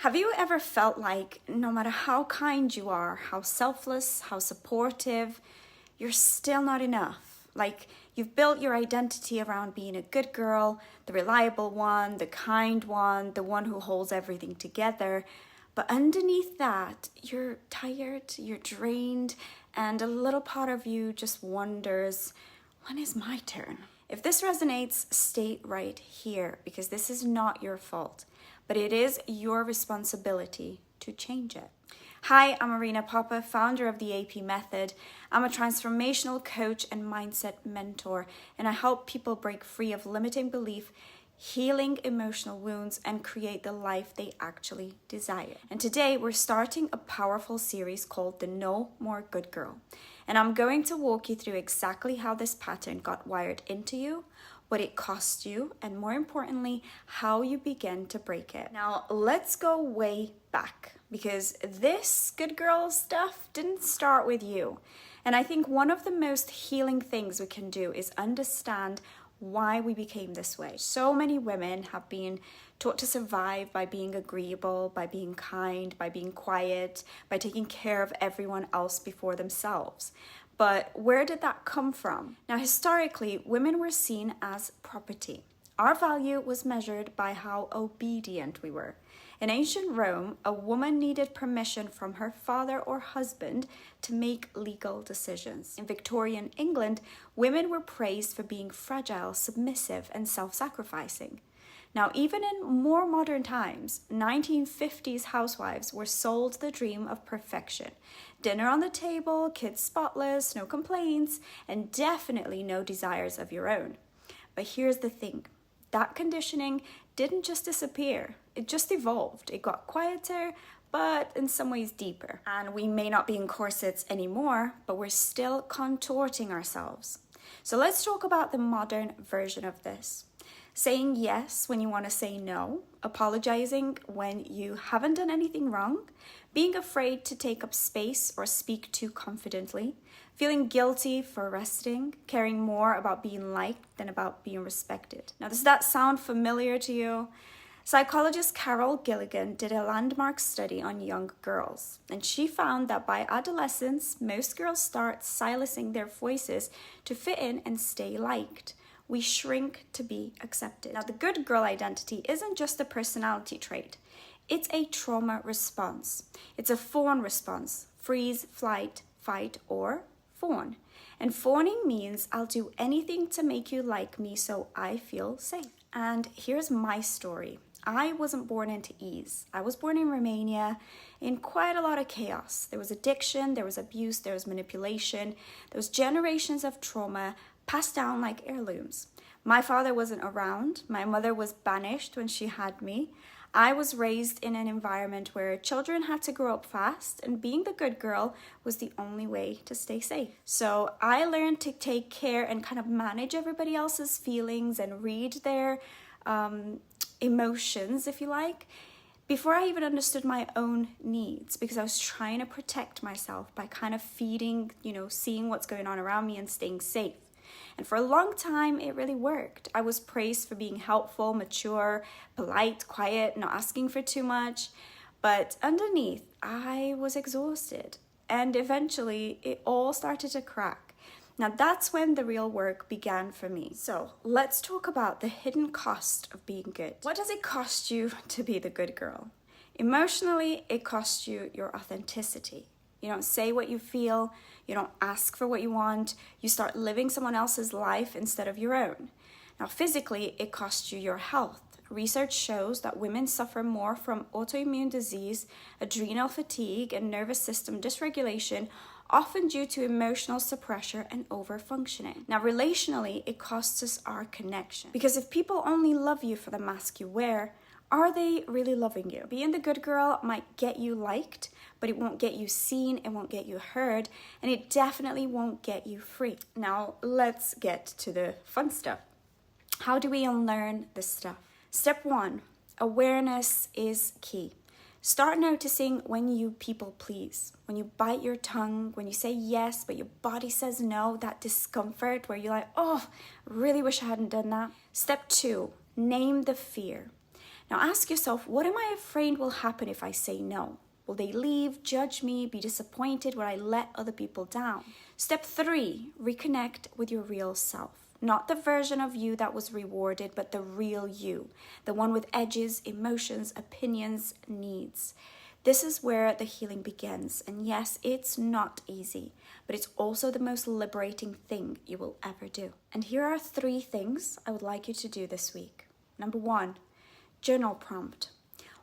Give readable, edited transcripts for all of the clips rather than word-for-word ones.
Have you ever felt like no matter how kind you are, how selfless, how supportive, you're still not enough? Like you've built your identity around being a good girl, the reliable one, the kind one, the one who holds everything together. But underneath that, you're tired, you're drained, and a little part of you just wonders, when is my turn? If this resonates, stay right here because this is not your fault, but it is your responsibility to change it. Hi, I'm Marina Papa, founder of the AP Method. I'm a transformational coach and mindset mentor, and I help people break free of limiting belief, healing emotional wounds, and create the life they actually desire. And today we're starting a powerful series called the No More Good Girl. And I'm going to walk you through exactly how this pattern got wired into you, what it cost you, and more importantly, how you begin to break it. Now, let's go way back because this good girl stuff didn't start with you. And I think one of the most healing things we can do is understand why we became this way. So many women have been taught to survive by being agreeable, by being kind, by being quiet, by taking care of everyone else before themselves. But where did that come from? Now, historically, women were seen as property. Our value was measured by how obedient we were. In ancient Rome, a woman needed permission from her father or husband to make legal decisions. In Victorian England, women were praised for being fragile, submissive, and self-sacrificing. Now, even in more modern times, 1950s housewives were sold the dream of perfection. Dinner on the table, kids spotless, no complaints, and definitely no desires of your own. But here's the thing. That conditioning didn't just disappear. It just evolved. It got quieter, but in some ways deeper. And we may not be in corsets anymore, but we're still contorting ourselves. So let's talk about the modern version of this. Saying yes when you want to say no, apologizing when you haven't done anything wrong, being afraid to take up space or speak too confidently, feeling guilty for resting, caring more about being liked than about being respected. Now, does that sound familiar to you? Psychologist Carol Gilligan did a landmark study on young girls, and she found that by adolescence, most girls start silencing their voices to fit in and stay liked. We shrink to be accepted. Now, the good girl identity isn't just a personality trait. It's a trauma response. It's a fawn response. Freeze, flight, fight, or fawn. And fawning means I'll do anything to make you like me so I feel safe. And here's my story. I wasn't born into ease. I was born in Romania in quite a lot of chaos. There was addiction, there was abuse, there was manipulation, there was generations of trauma passed down like heirlooms. My father wasn't around. My mother was banished when she had me. I was raised in an environment where children had to grow up fast, and being the good girl was the only way to stay safe. So I learned to take care and kind of manage everybody else's feelings and read their emotions, if you like, before I even understood my own needs, because I was trying to protect myself by kind of feeding, seeing what's going on around me and staying safe. And for a long time, it really worked. I was praised for being helpful, mature, polite, quiet, not asking for too much. But underneath, I was exhausted. And eventually, it all started to crack. Now, that's when the real work began for me. So let's talk about the hidden cost of being good. What does it cost you to be the good girl? Emotionally, it costs you your authenticity. You don't say what you feel. You don't ask for what you want. You start living someone else's life instead of your own. Now, physically, it costs you your health. Research shows that women suffer more from autoimmune disease, adrenal fatigue, and nervous system dysregulation, often due to emotional suppression and overfunctioning. Now, relationally, it costs us our connection. Because if people only love you for the mask you wear, are they really loving you? Being the good girl might get you liked, but it won't get you seen, it won't get you heard, and it definitely won't get you free. Now, let's get to the fun stuff. How do we unlearn this stuff? Step 1, awareness is key. Start noticing when you people please, when you bite your tongue, when you say yes, but your body says no, that discomfort where you're like, oh, really wish I hadn't done that. Step 2, name the fear. Now ask yourself, what am I afraid will happen if I say no? Will they leave, judge me, be disappointed? Will I let other people down? Step 3, reconnect with your real self. Not the version of you that was rewarded, but the real you. The one with edges, emotions, opinions, needs. This is where the healing begins. And yes, it's not easy, but it's also the most liberating thing you will ever do. And here are 3 things I would like you to do this week. Number 1, journal prompt.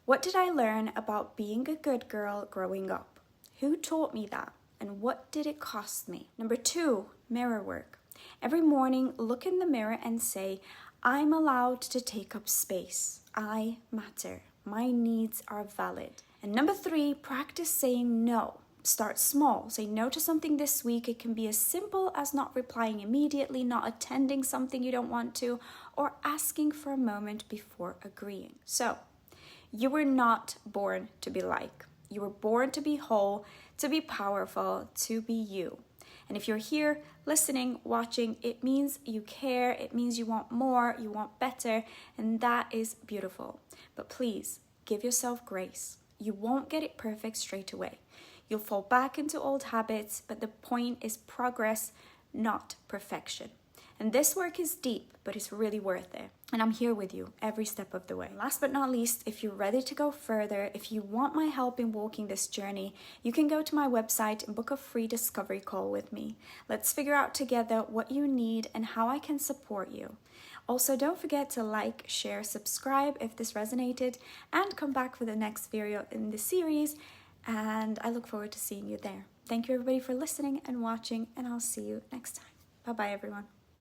What did I learn about being a good girl growing up? Who taught me that? And what did it cost me? Number 2, mirror work. Every morning, look in the mirror and say, I'm allowed to take up space. I matter. My needs are valid. And number 3, practice saying no. Start small. Say no to something this week. It can be as simple as not replying immediately, not attending something you don't want to, or asking for a moment before agreeing. So, you were not born to be like. You were born to be whole, to be powerful, to be you. And if you're here listening, watching, it means you care, it means you want more, you want better, and that is beautiful. But please, give yourself grace. You won't get it perfect straight away. You'll fall back into old habits, but the point is progress, not perfection. And this work is deep, but it's really worth it. And I'm here with you every step of the way. Last but not least, if you're ready to go further, if you want my help in walking this journey, you can go to my website and book a free discovery call with me. Let's figure out together what you need and how I can support you. Also, don't forget to like, share, subscribe if this resonated, and come back for the next video in the series. And I look forward to seeing you there. Thank you everybody for listening and watching, and I'll see you next time. Bye-bye, everyone.